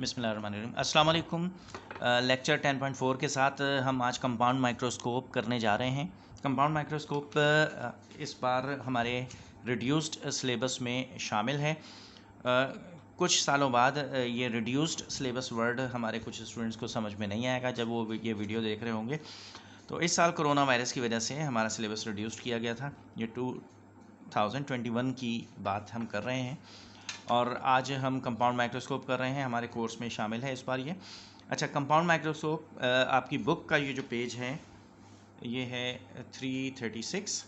बिस्मिल्लाहिर्रहमानिर्रहीम। अस्सलाम वालेकुम। लेक्चर 10.4 के साथ हम आज कंपाउंड माइक्रोस्कोप करने जा रहे हैं। कंपाउंड माइक्रोस्कोप इस बार हमारे रिड्यूस्ड सिलेबस में शामिल है। कुछ सालों बाद ये रिड्यूस्ड सिलेबस वर्ड हमारे कुछ स्टूडेंट्स को समझ में नहीं आएगा जब वो ये वीडियो देख रहे होंगे। तो इस साल कोरोना वायरस की वजह से हमारा सिलेबस रिड्यूस्ड किया गया था। ये 2021 की बात हम कर रहे हैं और आज हम कंपाउंड माइक्रोस्कोप कर रहे हैं, हमारे कोर्स में शामिल है इस बार ये। अच्छा, कंपाउंड माइक्रोस्कोप आपकी बुक का ये जो पेज है ये है 336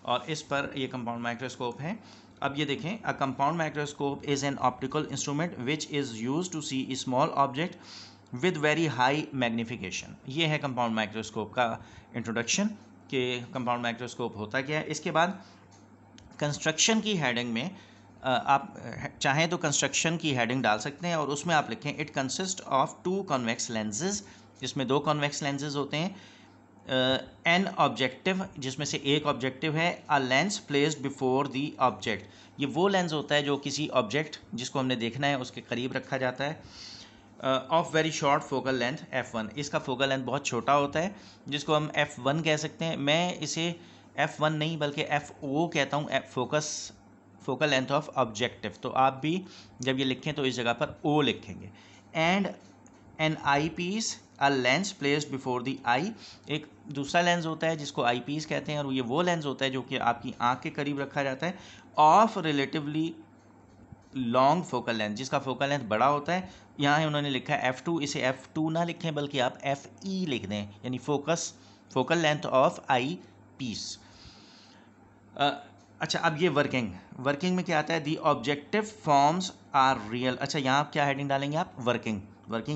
और इस पर ये कंपाउंड माइक्रोस्कोप है। अब ये देखें, a compound microscope is an optical instrument which is use to see small object with very high magnification. ये है कंपाउंड माइक्रोस्कोप का इंट्रोडक्शन कि कंपाउंड माइक्रोस्कोप होता क्या है। इसके बाद कंस्ट्रक्शन की हेडिंग में आप चाहें तो कंस्ट्रक्शन की हेडिंग डाल सकते हैं और उसमें आप लिखें it consist of 2 convex lenses, जिसमें 2 कॉन्वेक्स लेंसेज होते हैं, एन ऑब्जेक्टिव जिसमें से एक ऑब्जेक्टिव है, अ lens placed before the object. ये वो लेंस होता है जो किसी ऑब्जेक्ट जिसको हमने देखना है उसके करीब रखा जाता है। Of very short focal length f1, इसका फोकल लेंथ बहुत छोटा होता है जिसको हम f1 कह सकते हैं। मैं इसे f1 नहीं बल्कि fo कहता हूँ, फोकल लेंथ ऑफ ऑब्जेक्टिव। तो आप भी जब ये लिखें तो इस जगह पर o लिखेंगे। And an eyepiece, a lens placed before the eye, एक दूसरा लेंस होता है जिसको आई पीस कहते हैं और ये वो लेंस होता है जो कि आपकी आँख के करीब रखा जाता है। Of relatively long focal length, जिसका फोकल लेंथ बड़ा होता है। यहाँ उन्होंने लिखा है f2, इसे f2 ना लिखें बल्कि आप fe लिख दें, यानी focal length of eyepiece. अच्छा, अब ये वर्किंग में क्या आता है, the objective forms are real. अच्छा, यहाँ आप क्या हेडिंग डालेंगे, आप वर्किंग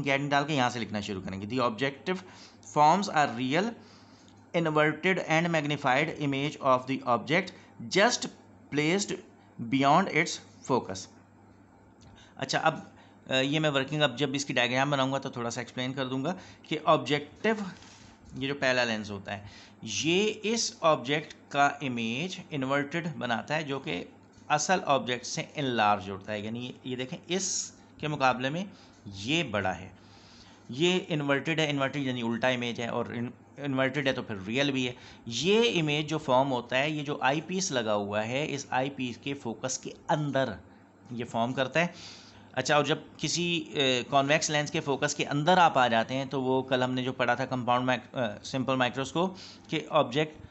की हेडिंग डाल के यहाँ से लिखना शुरू करेंगे। The objective forms are real inverted and magnified image of the object just placed beyond its focus. अच्छा, अब ये मैं वर्किंग, अब जब इसकी डायग्राम बनाऊंगा तो थोड़ा सा एक्सप्लेन कर दूंगा कि ऑब्जेक्टिव, ये जो पहला लेंस होता है, ये इस ऑब्जेक्ट का इमेज इन्वर्टेड बनाता है जो कि असल ऑब्जेक्ट से इनलार्ज होता है। यानी ये देखें, इसके मुकाबले में ये बड़ा है, ये इन्वर्टेड है। इन्वर्टेड यानी उल्टा इमेज है और इन्वर्टेड है तो फिर रियल भी है। ये इमेज जो फॉर्म होता है, ये जो आई पीस लगा हुआ है, इस आई पीस के फोकस के अंदर ये फॉर्म करता है। अच्छा, और जब किसी कॉन्वेक्स लेंस के फोकस के अंदर आप आ जाते हैं तो वो कल हमने जो पढ़ा था कंपाउंड सिंपल माइक्रोस्कोप के ऑब्जेक्ट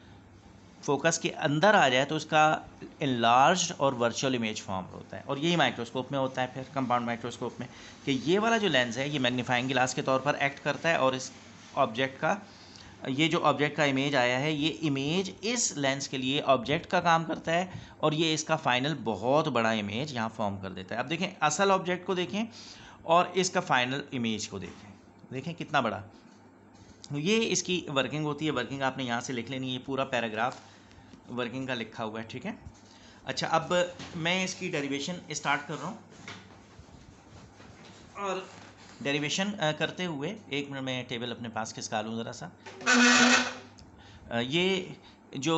फोकस के अंदर आ जाए तो उसका इनलार्ज्ड और वर्चुअल इमेज फॉर्म होता है। और यही माइक्रोस्कोप में होता है फिर कंपाउंड माइक्रोस्कोप में, कि ये वाला जो लेंस है ये मैग्नीफाइंग ग्लास के तौर पर एक्ट करता है और इस ऑब्जेक्ट का, ये जो ऑब्जेक्ट का इमेज आया है, ये इमेज इस लेंस के लिए ऑब्जेक्ट का काम करता है और ये इसका फाइनल बहुत बड़ा इमेज यहाँ फॉर्म कर देता है। अब देखें, असल ऑब्जेक्ट को देखें और इसका फाइनल इमेज को देखें कितना बड़ा। ये इसकी वर्किंग होती है। वर्किंग आपने यहाँ से लिख लेनी है, ये पूरा पैराग्राफ वर्किंग का लिखा हुआ है, ठीक है। अच्छा, अब मैं इसकी डेरिवेशन स्टार्ट कर रहा हूँ और डेरिवेशन करते हुए एक मिनट में टेबल अपने पास खिसका लूँ ज़रा सा। ये जो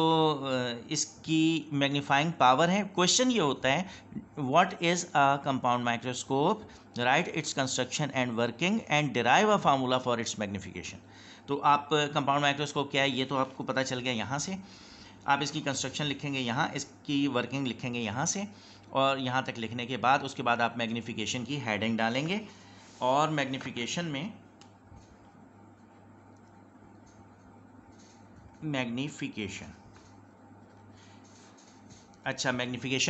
इसकी मैग्नीफाइंग पावर है, क्वेश्चन ये होता है what is a compound microscope, right its construction and working and derive a formula for its magnification. तो आप कंपाउंड माइक्रोस्कोप क्या है ये तो आपको पता चल गया। यहाँ से आप इसकी कंस्ट्रक्शन लिखेंगे, यहाँ इसकी वर्किंग लिखेंगे यहाँ से, और यहाँ तक लिखने के बाद उसके बाद आप मैग्नीफिकेशन की हेडिंग डालेंगे और मैग्नीफिकेशन में मैग्नीफिकेशन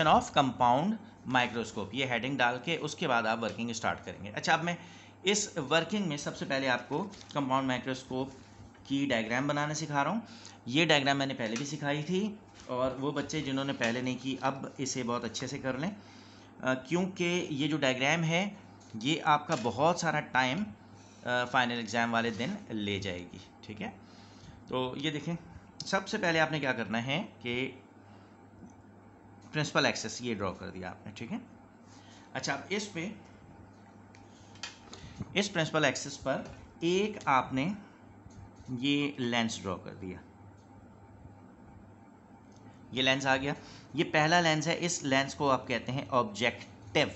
ऑफ कंपाउंड माइक्रोस्कोप, ये हेडिंग डाल के उसके बाद आप वर्किंग स्टार्ट करेंगे। अच्छा, अब मैं इस वर्किंग में सबसे पहले आपको कंपाउंड माइक्रोस्कोप की डायग्राम बनाना सिखा रहा हूँ। ये डायग्राम मैंने पहले भी सिखाई थी और वो बच्चे जिन्होंने पहले नहीं की अब इसे बहुत अच्छे से कर लें, क्योंकि ये जो डायग्राम है ये आपका बहुत सारा टाइम फाइनल एग्ज़ाम वाले दिन ले जाएगी, ठीक है। तो ये देखें, सबसे पहले आपने क्या करना है कि प्रिंसिपल एक्सेस ये ड्रॉ कर दिया आपने, ठीक है। अच्छा, अब इस प्रिंसिपल एक्सेस पर एक आपने ये लेंस ड्रॉ कर दिया, ये लेंस आ गया। ये पहला लेंस है, इस लेंस को आप कहते हैं ऑब्जेक्टिव।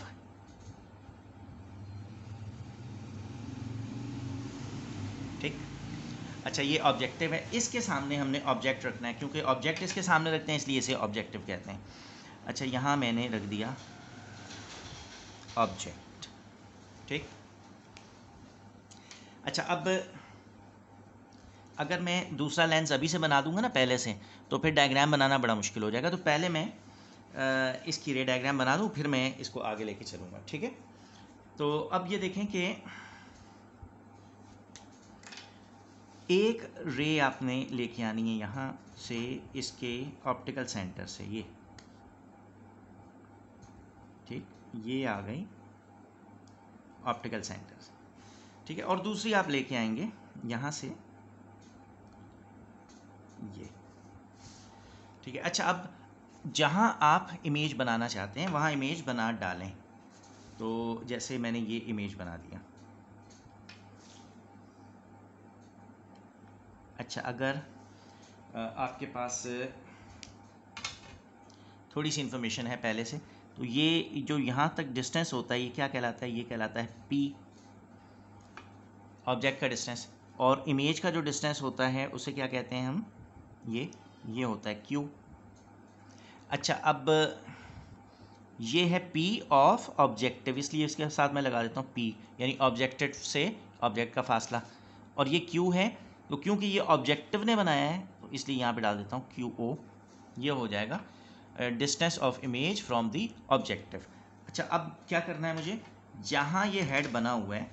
ठीक। अच्छा, ये ऑब्जेक्टिव है, इसके सामने हमने ऑब्जेक्ट रखना है, क्योंकि ऑब्जेक्ट इसके सामने रखते हैं इसलिए इसे ऑब्जेक्टिव कहते हैं। अच्छा, यहाँ मैंने रख दिया ऑब्जेक्ट। ठीक। अच्छा, अब अगर मैं दूसरा लेंस अभी से बना दूंगा ना पहले से, तो फिर डायग्राम बनाना बड़ा मुश्किल हो जाएगा। तो पहले मैं इसकी रे डायग्राम बना दूं, फिर मैं इसको आगे लेके चलूँगा। ठीक है। तो अब ये देखें कि एक रे आपने लेके आनी है यहाँ से, इसके ऑप्टिकल सेंटर से, ये ठीक, ये आ गई ऑप्टिकल सेंटर से। ठीक है। और दूसरी आप लेके आएंगे यहाँ से, ये। ठीक है। अच्छा, अब जहाँ आप इमेज बनाना चाहते हैं वहाँ इमेज बना डालें। तो जैसे मैंने ये इमेज बना दिया। अच्छा, अगर आपके पास थोड़ी सी इन्फॉर्मेशन है पहले से, तो ये जो यहाँ तक डिस्टेंस होता है ये क्या कहलाता है? ये कहलाता है P, ऑब्जेक्ट का डिस्टेंस। और इमेज का जो डिस्टेंस होता है उसे क्या कहते हैं हम? ये होता है Q। अच्छा, अब ये है P ऑफ ऑब्जेक्टिव, इसलिए इसके साथ मैं लगा देता हूँ P, यानी ऑब्जेक्टिव से ऑब्जेक्ट का फासला। और ये Q है, तो क्योंकि ये ऑब्जेक्टिव ने बनाया है तो इसलिए यहाँ पे डाल देता हूँ QO। ये हो जाएगा distance of image from the objective. अच्छा, अब क्या करना है मुझे? जहाँ ये हेड बना हुआ है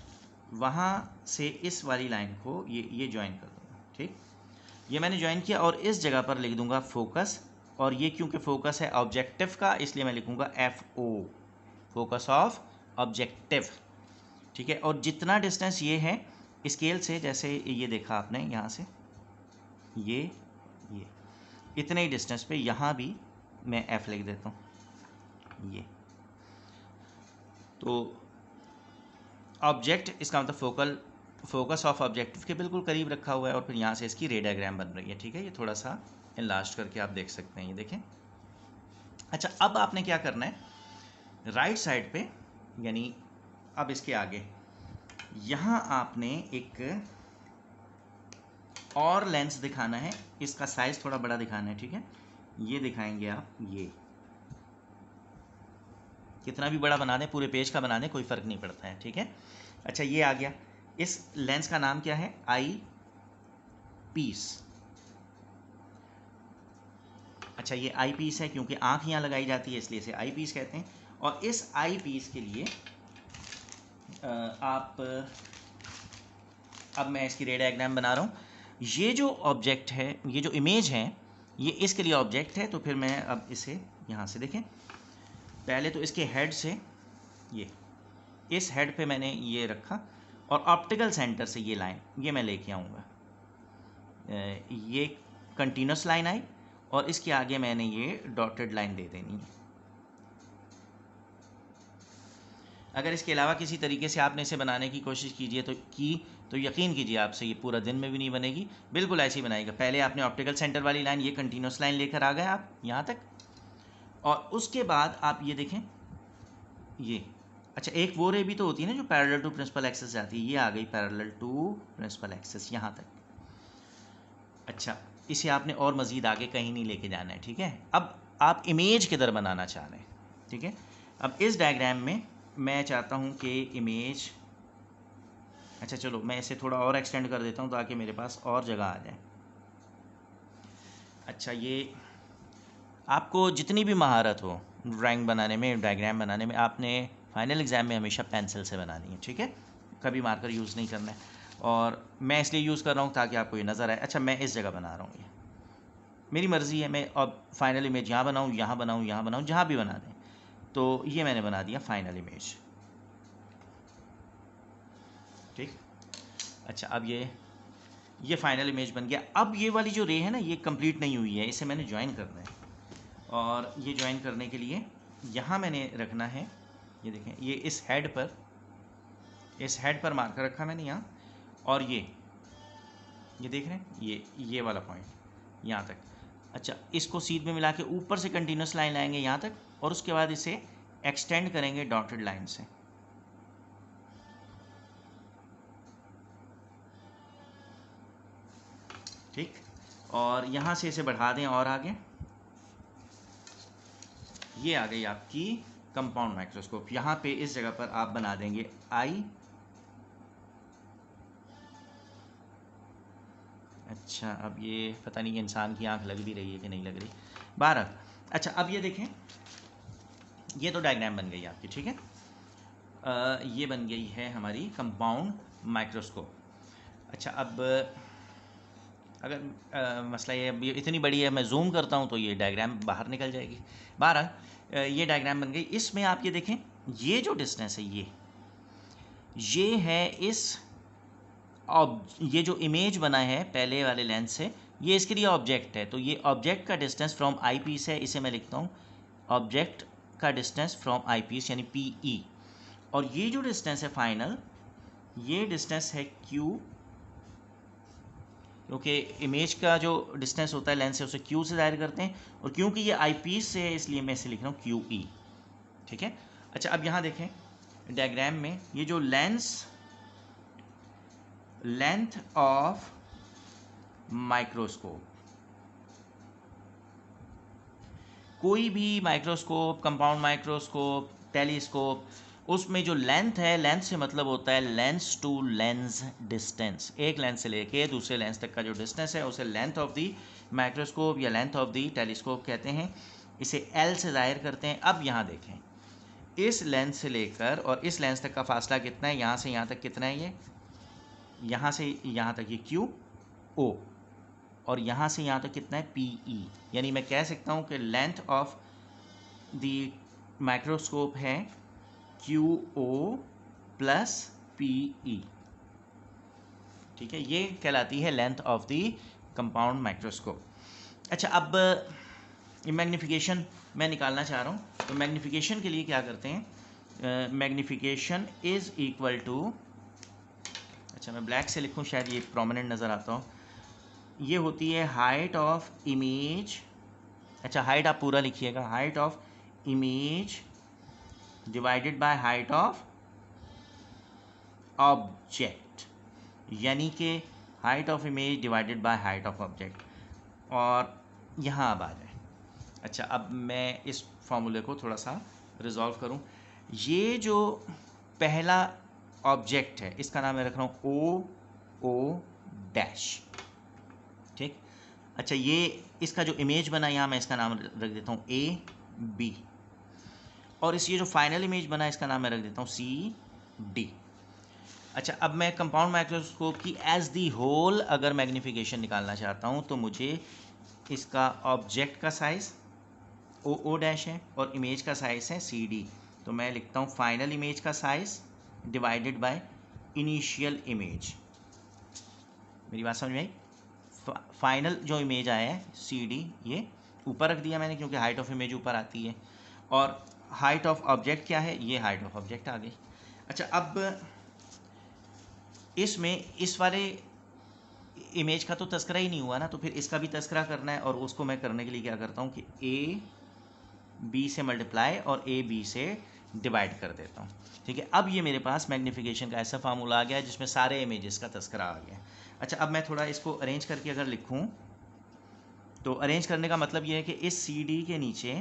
वहाँ से इस वाली लाइन को ये ज्वाइन कर दूँगा। ठीक, ये मैंने ज्वाइन किया और इस जगह पर लिख दूँगा फोकस। और ये क्योंकि फोकस है ऑब्जेक्टिव का, इसलिए मैं लिखूँगा FO, फोकस ऑफ ऑब्जेक्टिव। ठीक है। और जितना डिस्टेंस ये है स्केल से, जैसे ये देखा आपने यहाँ से, ये इतने ही डिस्टेंस पे यहाँ भी मैं F लिख देता हूँ, ये। तो ऑब्जेक्ट, इसका मतलब फोकस ऑफ ऑब्जेक्टिव के बिल्कुल करीब रखा हुआ है, और फिर यहाँ से इसकी रे डायग्राम बन रही है। ठीक है। ये थोड़ा सा इनलार्ज करके आप देख सकते हैं, ये देखें। अच्छा, अब आपने क्या करना है, राइट साइड पे, यानी अब इसके आगे यहाँ आपने एक और लेंस दिखाना है, इसका साइज थोड़ा बड़ा दिखाना है। ठीक है। ये दिखाएंगे आप, ये कितना भी बड़ा बना दें, पूरे पेज का बना दें, कोई फ़र्क नहीं पड़ता है। ठीक है। अच्छा, ये आ गया। इस लेंस का नाम क्या है? Eyepiece. अच्छा, ये आई पीस है क्योंकि आँख यहाँ लगाई जाती है, इसलिए इसे आई पीस कहते हैं। और इस आई पीस के लिए अब मैं इसकी रे डायग्राम बना रहा हूँ। ये जो ऑब्जेक्ट है, ये जो इमेज है, ये इसके लिए ऑब्जेक्ट है। तो फिर मैं अब इसे यहाँ से देखें, पहले तो इसके हेड से, ये इस हेड पे मैंने ये रखा, और ऑप्टिकल सेंटर से ये लाइन ये मैं लेके आऊँगा, ये कंटिन्यूस लाइन आई, और इसके आगे मैंने ये डॉटेड लाइन दे देनी है। अगर इसके अलावा किसी तरीके से आपने इसे बनाने की कोशिश कीजिए तो यकीन कीजिए आपसे ये पूरा दिन में भी नहीं बनेगी, बिल्कुल ऐसी बनाएगा। पहले आपने ऑप्टिकल सेंटर वाली लाइन, ये कंटिन्यूस लाइन लेकर आ गए आप यहाँ तक, और उसके बाद आप ये देखें, ये। अच्छा, एक वो रे भी तो होती है ना जो पैरेलल टू प्रिंसिपल एक्सिस जाती है, ये आ गई पैरेलल टू प्रिंसिपल एक्सिस यहाँ तक। अच्छा, इसे आपने और मज़ीद आगे कहीं नहीं लेके जाना है। ठीक है। अब आप इमेज किधर बनाना चाह रहे हैं? ठीक है। अब इस डायग्राम में मैं चाहता हूँ कि इमेज, अच्छा चलो मैं इसे थोड़ा और एक्सटेंड कर देता हूँ ताकि मेरे पास और जगह आ जाए। अच्छा, ये आपको जितनी भी महारत हो ड्राइंग बनाने में, डायग्राम बनाने में, आपने फाइनल एग्ज़ाम में हमेशा पेंसिल से बनानी है। ठीक है। कभी मार्कर यूज़ नहीं करना है, और मैं इसलिए यूज़ कर रहा हूँ ताकि आपको ये नज़र आए। अच्छा, मैं इस जगह बना रहा हूँ, ये मेरी मर्ज़ी है, मैं अब फाइनल इमेज यहाँ बनाऊँ, यहाँ बनाऊँ, यहाँ बनाऊँ, जहाँ भी बना दें। तो ये मैंने बना दिया फाइनल इमेज। ठीक। अच्छा, अब ये फाइनल इमेज बन गया। अब ये वाली जो रे है ना, ये कंप्लीट नहीं हुई है, इसे मैंने ज्वाइन करना है। और ये ज्वाइन करने के लिए यहाँ मैंने रखना है, ये देखें, ये इस हेड पर मार्कर रखा मैंने यहाँ, और ये देख रहे हैं, ये वाला पॉइंट यहाँ तक। अच्छा, इसको सीध में मिला के ऊपर से कंटिन्यूस लाइन लाएंगे यहाँ तक, और उसके बाद इसे एक्सटेंड करेंगे डॉटेड लाइन से। ठीक। और यहाँ से इसे बढ़ा दें और आगे, ये आ गई आपकी कंपाउंड माइक्रोस्कोप। यहाँ पे इस जगह पर आप बना देंगे आई। अच्छा, अब ये पता नहीं इंसान की आंख लग भी रही है कि नहीं लग रही, 12। अच्छा, अब ये देखें, ये तो डायग्राम बन गई आपकी, ठीक है। ये बन गई है हमारी कंपाउंड माइक्रोस्कोप। अच्छा, अब अगर मसला ये अब ये इतनी बड़ी है, मैं जूम करता हूँ तो ये डायग्राम बाहर निकल जाएगी। 12 ये डायग्राम बन गई। इसमें आप ये देखें, ये जो डिस्टेंस है ये है ये जो इमेज बना है पहले वाले लेंस से, ये इसके लिए ऑब्जेक्ट है। तो ये ऑब्जेक्ट का डिस्टेंस फ्रॉम आई पीस है, इसे मैं लिखता हूँ ऑब्जेक्ट का डिस्टेंस फ्रॉम आई पीस यानी पी ई। और ये जो डिस्टेंस है फाइनल, ये डिस्टेंस है क्यू, क्योंकि इमेज का जो डिस्टेंस होता है लेंस से उसे क्यू से जाहिर करते हैं, और क्योंकि ये आई पीस से है इसलिए मैं इसे लिख रहा हूँ क्यू ई, ठीक है। अच्छा, अब यहाँ देखें डायग्राम में, ये जो लेंथ ऑफ माइक्रोस्कोप, कोई भी माइक्रोस्कोप, कंपाउंड माइक्रोस्कोप, टेलीस्कोप, उसमें जो लेंथ है, लेंथ से मतलब होता है लेंस टू लेंस डिस्टेंस। एक लेंस से लेके दूसरे लेंस तक का जो डिस्टेंस है उसे लेंथ ऑफ दी माइक्रोस्कोप या लेंथ ऑफ दी टेलीस्कोप कहते हैं। इसे एल से जाहिर करते हैं। अब यहाँ देखें, इस लेंस से लेकर और इस लेंस तक का फासला कितना है, यहाँ से यहाँ तक कितना है, ये यहाँ से यहाँ तक ये क्यू ओ, और यहाँ से यहाँ तक कितना है पी ई। यानी मैं कह सकता हूँ कि लेंथ ऑफ द माइक्रोस्कोप है Q O plus P E, ठीक है। ये कहलाती है length of the compound microscope. अच्छा, अब मैग्नीफिकेशन मैं निकालना चाह रहा हूँ। तो मैग्नीफिकेशन के लिए क्या करते हैं, मैग्नीफिकेशन इज़ इक्वल टू, अच्छा मैं ब्लैक से लिखूँ शायद ये प्रोमिनेंट नज़र आता हो, ये होती है हाइट ऑफ इमेज। अच्छा, हाइट आप पूरा लिखिएगा, height of image divided by height of object, यानी कि height of image divided by height of object. और यहाँ अब आ जाए। अच्छा, अब मैं इस फॉर्मूले को थोड़ा सा रिजॉल्व करूँ। ये जो पहला ऑब्जेक्ट है इसका नाम मैं रख रहा हूँ ओ डैश, ठीक। अच्छा, ये इसका जो इमेज बना यहाँ मैं इसका नाम रख देता हूँ ए बी, और ये जो फाइनल इमेज बना इसका नाम मैं रख देता हूँ सी डी। अच्छा, अब मैं कंपाउंड माइक्रोस्कोप की एज दी होल अगर मैग्नीफिकेशन निकालना चाहता हूँ तो मुझे इसका ऑब्जेक्ट का साइज़ ओ डैश है और इमेज का साइज़ है सी डी। तो मैं लिखता हूँ फाइनल इमेज का size divided by initial image. मेरी बात समझ में आई? फाइनल जो इमेज आया है सी डी, ये ऊपर रख दिया मैंने क्योंकि हाइट ऑफ इमेज ऊपर आती है, और हाइट ऑफ ऑब्जेक्ट क्या है, ये हाइट ऑफ ऑब्जेक्ट आ गई। अच्छा, अब इसमें इस वाले इमेज का तो तस्करा ही नहीं हुआ ना, तो फिर इसका भी तस्करा करना है, और उसको मैं करने के लिए क्या करता हूँ कि ए बी से मल्टीप्लाई और ए बी से डिवाइड कर देता हूँ, ठीक है। अब ये मेरे पास मैग्नीफिकेशन का ऐसा फार्मूला आ गया जिसमें सारे इमेजेस का तस्करा आ गया। अच्छा, अब मैं थोड़ा इसको अरेंज करके अगर लिखूँ तो अरेंज करने का मतलब ये है कि इस सी डी के नीचे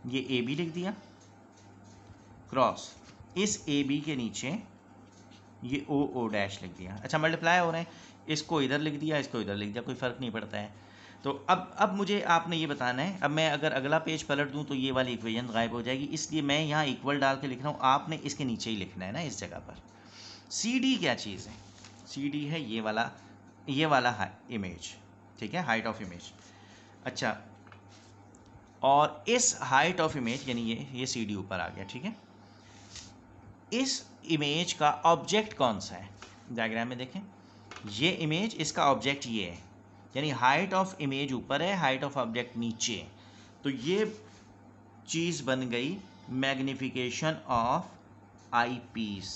ये ए बी लिख दिया, क्रॉस इस ए बी के नीचे ये ओ डैश लिख दिया। अच्छा, मल्टीप्लाई हो रहे हैं, इसको इधर लिख दिया, इसको इधर लिख दिया, कोई फ़र्क नहीं पड़ता है। तो अब मुझे आपने ये बताना है, अब मैं अगर अगला पेज पलट दूं तो ये वाली इक्वेशन गायब हो जाएगी, इसलिए मैं यहाँ इक्वल डाल के लिख रहा हूँ, आपने इसके नीचे ही लिखना है ना इस जगह पर। सी डी क्या चीज़ है, सी डी है ये वाला इमेज, ठीक है, हाइट ऑफ इमेज। अच्छा, और इस हाइट ऑफ इमेज यानी ये सी डी ऊपर आ गया, ठीक है। इस इमेज का ऑब्जेक्ट कौन सा है, डायग्राम में देखें, ये इमेज, इसका ऑब्जेक्ट ये है, यानी हाइट ऑफ इमेज ऊपर है, हाइट ऑफ ऑब्जेक्ट नीचे। तो ये चीज़ बन गई मैग्नीफिकेशन ऑफ आई पीस,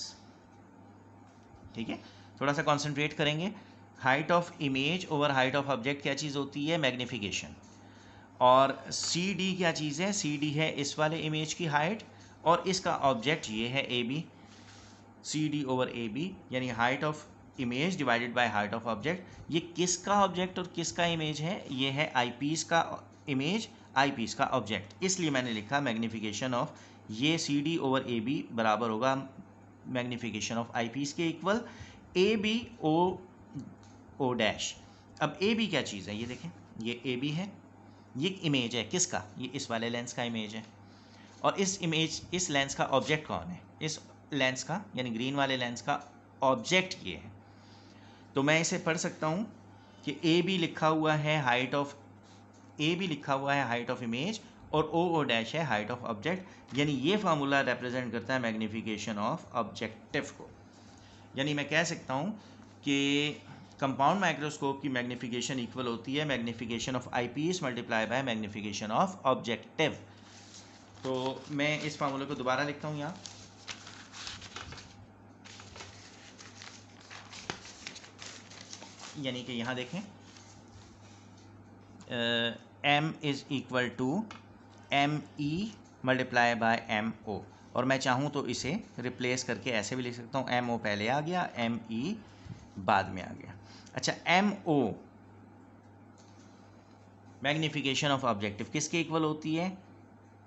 ठीक है। थोड़ा सा कॉन्सेंट्रेट करेंगे, height of image over height of object क्या चीज़ होती है, मैग्नीफिकेशन। और सी डी क्या चीज़ है, सी डी है इस वाले इमेज की हाइट, और इसका ऑब्जेक्ट ये है A B, C D over A B, यानी height of image divided by height of object. ये किसका ऑब्जेक्ट और किसका इमेज है? ये है आई पीस का इमेज, आई पीस का ऑब्जेक्ट। इसलिए मैंने लिखा मैग्नीफिकेशन ऑफ ये C D over A B बराबर होगा मैग्नीफिकेशन ऑफ आई पीस के equal A B O dash. अब ए बी क्या चीज़ है? ये देखें, ये ए बी है, ये इमेज है किसका? ये इस वाले लेंस का इमेज है। और इस लेंस का ऑब्जेक्ट कौन है? इस लेंस का यानी ग्रीन वाले लेंस का ऑब्जेक्ट ये है। तो मैं इसे पढ़ सकता हूँ कि ए बी लिखा हुआ है हाइट ऑफ इमेज और ओ डैश है हाइट ऑफ ऑब्जेक्ट। यानी ये फार्मूला रिप्रेजेंट करता है मैग्नीफिकेशन ऑफ ऑब्जेक्टिव को। यानी मैं कह सकता हूँ कि कंपाउंड माइक्रोस्कोप की मैग्नीफिकेशन इक्वल होती है magnification of eyepiece multiply by magnification of objective. तो मैं इस फार्मूले को दोबारा लिखता हूँ यहाँ। यानी कि यहाँ देखें, m is equal to M E multiply by M O, और मैं चाहूँ तो इसे रिप्लेस करके ऐसे भी लिख सकता हूँ, एम ओ पहले आ गया, एम ई बाद में आ गया। अच्छा, M O magnification of objective किसके इक्वल होती है?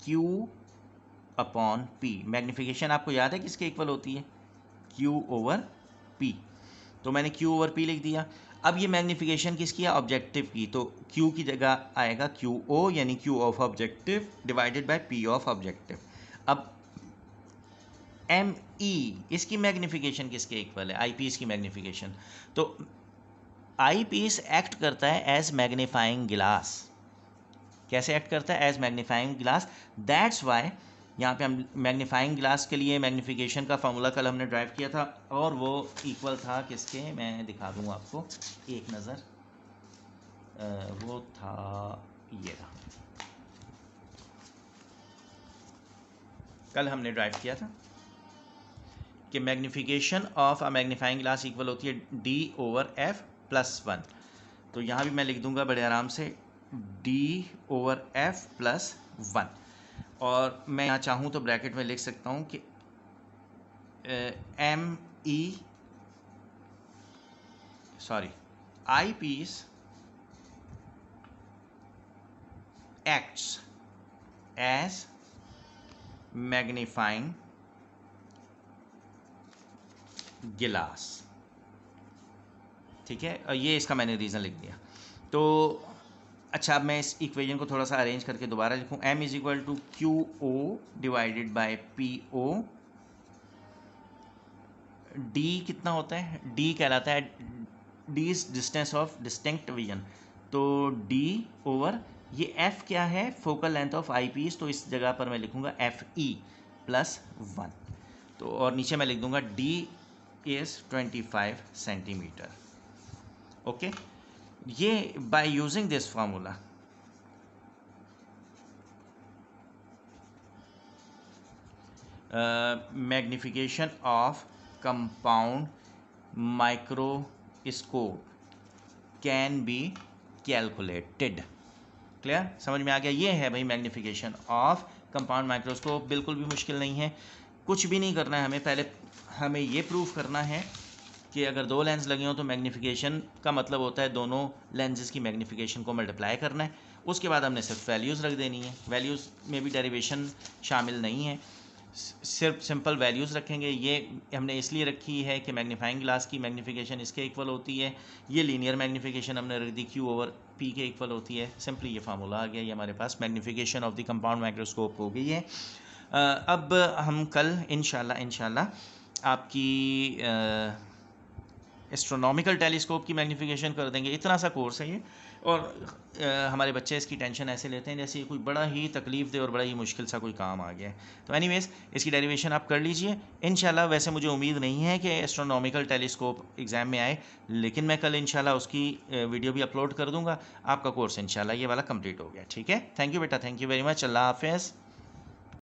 Q upon P। मैग्नीफिकेशन आपको याद है किसके इक्वल होती है? Q over P। तो मैंने Q ओवर P लिख दिया। अब ये मैग्नीफिकेशन किसकी है? ऑब्जेक्टिव की। तो Q की जगह आएगा QO यानी Q of objective divided by P of objective. अब ME इसकी मैग्नीफिकेशन किसके इक्वल है? आई पीस की मैग्नीफिकेशन। तो आई पीस एक्ट करता है एज मैग्नीफाइंग ग्लास। कैसे एक्ट करता है? As magnifying glass. That's why यहाँ पे हम मैग्नीफाइंग ग्लास के लिए मैग्नीफिकेशन का फार्मूला कल हमने ड्राइव किया था और वो इक्वल था किसके? मैं दिखा दूँगा आपको एक नज़र। वो था ये रहा, कल हमने ड्राइव किया था कि magnification of a magnifying glass equal होती है D ओवर F प्लस 1। तो यहाँ भी मैं लिख दूँगा बड़े आराम से D ओवर F प्लस 1, और मैं यहाँ चाहूँ तो ब्रैकेट में लिख सकता हूँ कि आई पीस एक्ट्स एज मैग्नीफाइंग गिलास। ठीक है, और ये इसका मैंने रीज़न लिख दिया। तो अच्छा, अब मैं इस इक्वेशन को थोड़ा सा अरेंज करके दोबारा लिखूँ। m is equal to Q O divided by P O. d कितना होता है? d कहलाता है d इज डिस्टेंस ऑफ डिस्टिंक्ट विजन। तो d ओवर ये f क्या है? Focal length of eyepiece. तो इस जगह पर मैं लिखूँगा एफ ई प्लस 1। तो और नीचे मैं लिख दूँगा d इज़ 25 सेंटीमीटर। ओके, ये by using this formula magnification of compound microscope can be calculated. Clear? समझ में आ गया? ये है भाई मैग्नीफिकेशन ऑफ कंपाउंड माइक्रोस्कोप। बिल्कुल भी मुश्किल नहीं है, कुछ भी नहीं करना है हमें। पहले हमें ये प्रूफ करना है कि अगर दो लेंस लगे हों तो मैग्नीफिकेशन का मतलब होता है दोनों लेंसेज की मैग्नीफिकेशन को मल्टीप्लाई करना है। उसके बाद हमने सिर्फ वैल्यूज़ रख देनी है। वैल्यूज़ में भी डेरिवेशन शामिल नहीं है, सिर्फ सिंपल वैल्यूज़ रखेंगे। ये हमने इसलिए रखी है कि मैग्नीफाइंग ग्लास की मैग्नीफिकेशन इसके इक्वल होती है। ये लीनियर मैग्नीफिकेशन हमने रख दी Q ओवर P के इक्वल होती है। सिंपली ये फार्मूला आ गया, ये हमारे पास magnification of the compound microscope हो गई है। अब हम कल इंशाल्लाह आपकी एस्ट्रोनॉमिकल टेलीस्कोप की मैग्नीफिकेशन कर देंगे। इतना सा कोर्स है ये, और हमारे बच्चे इसकी टेंशन ऐसे लेते हैं जैसे ये कोई बड़ा ही तकलीफ दे और बड़ा ही मुश्किल सा कोई काम आ गया है। तो एनीवेज इसकी डेरिवेशन आप कर लीजिए इंशाल्लाह। वैसे मुझे उम्मीद नहीं है कि एस्ट्रोनॉमिकल टेलीस्कोप एग्ज़ाम में आए, लेकिन मैं कल इंशाल्लाह उसकी वीडियो भी अपलोड कर दूँगा। आपका कोर्स इंशाल्लाह ये वाला कंप्लीट हो गया। ठीक है, थैंक यू बेटा, थैंक यू वेरी मच। अल्लाह हाफ़िज़।